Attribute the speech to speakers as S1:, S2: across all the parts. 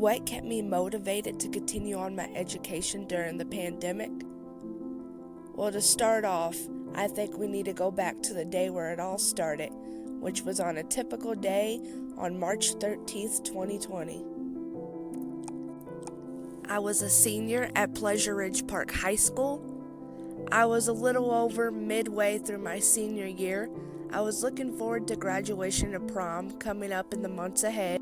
S1: What kept me motivated to continue on my education during the pandemic? Well, to start off, I think we need to go back to the day where it all started, which was on a typical day on March 13th, 2020. I was a senior at Pleasure Ridge Park High School. I was a little over midway through my senior year. I was looking forward to graduation and prom coming up in the months ahead.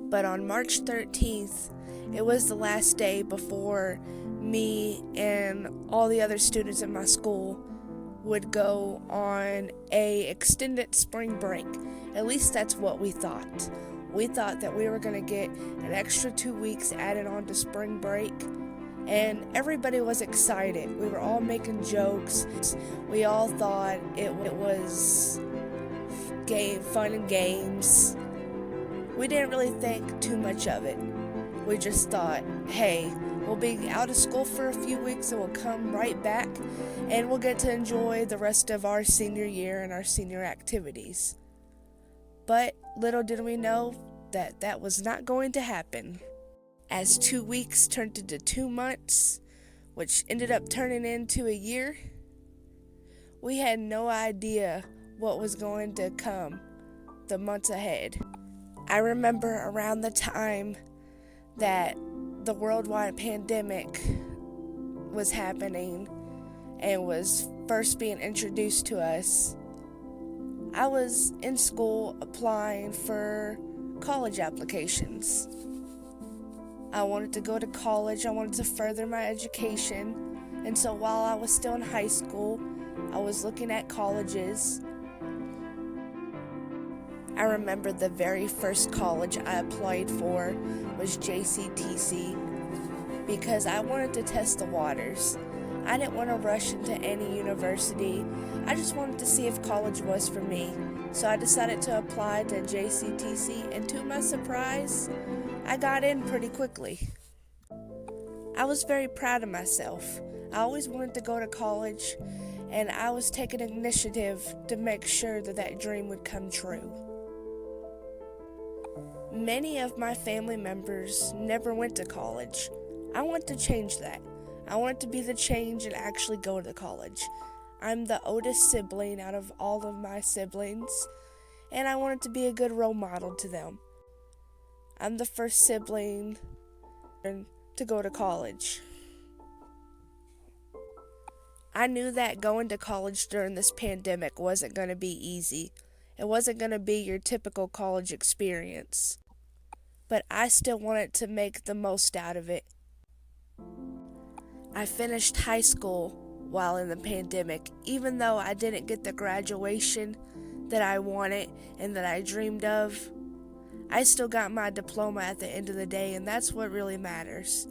S1: But on March 13th, it was the last day before me and all the other students in my school would go on a extended spring break. At least that's what we thought. We thought that we were going to get an extra 2 weeks added on to spring break, and everybody was excited. We were all making jokes. We all thought it was fun and games. We didn't really think too much of it. We just thought, hey, we'll be out of school for a few weeks and we'll come right back and we'll get to enjoy the rest of our senior year and our senior activities. But little did we know that that was not going to happen. As 2 weeks turned into 2 months, which ended up turning into a year, we had no idea what was going to come the months ahead. I remember around the time that the worldwide pandemic was happening and was first being introduced to us, I was in school applying for college applications. I wanted to go to college, I wanted to further my education, and so while I was still in high school, I was looking at colleges. I remember the very first college I applied for was JCTC because I wanted to test the waters. I didn't want to rush into any university. I just wanted to see if college was for me. So I decided to apply to JCTC, and to my surprise, I got in pretty quickly. I was very proud of myself. I always wanted to go to college, and I was taking initiative to make sure that that dream would come true. Many of my family members never went to college. I want to change that. I want to be the change and actually go to college. I'm the oldest sibling out of all of my siblings, and I wanted to be a good role model to them. I'm the first sibling to go to college. I knew that going to college during this pandemic wasn't going to be easy. It wasn't going to be your typical college experience. But I still wanted to make the most out of it. I finished high school while in the pandemic, even though I didn't get the graduation that I wanted and that I dreamed of. I still got my diploma at the end of the day, and that's what really matters.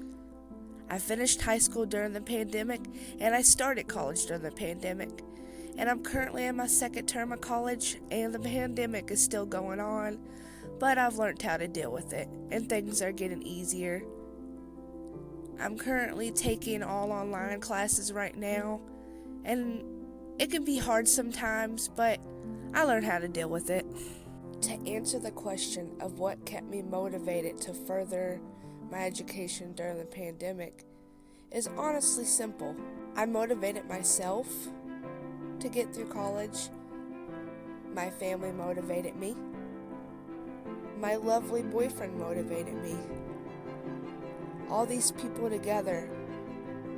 S1: I finished high school during the pandemic, and I started college during the pandemic. And I'm currently in my second term of college, and the pandemic is still going on, but I've learned how to deal with it, and things are getting easier. I'm currently taking all online classes right now, and it can be hard sometimes, but I learned how to deal with it. To answer the question of what kept me motivated to further my education during the pandemic is honestly simple. I motivated myself to get through college. My family motivated me. My lovely boyfriend motivated me. All these people together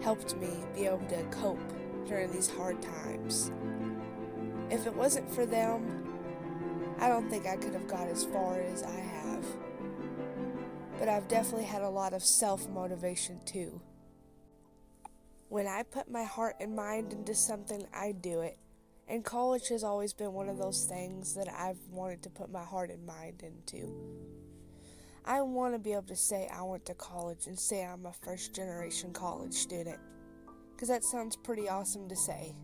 S1: helped me be able to cope during these hard times. If it wasn't for them, I don't think I could have got as far as I have. But I've definitely had a lot of self-motivation too. When I put my heart and mind into something, I do it. And college has always been one of those things that I've wanted to put my heart and mind into. I want to be able to say I went to college and say I'm a first-generation college student, because that sounds pretty awesome to say.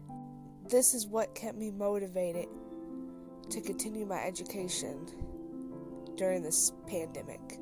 S1: This is what kept me motivated to continue my education during this pandemic.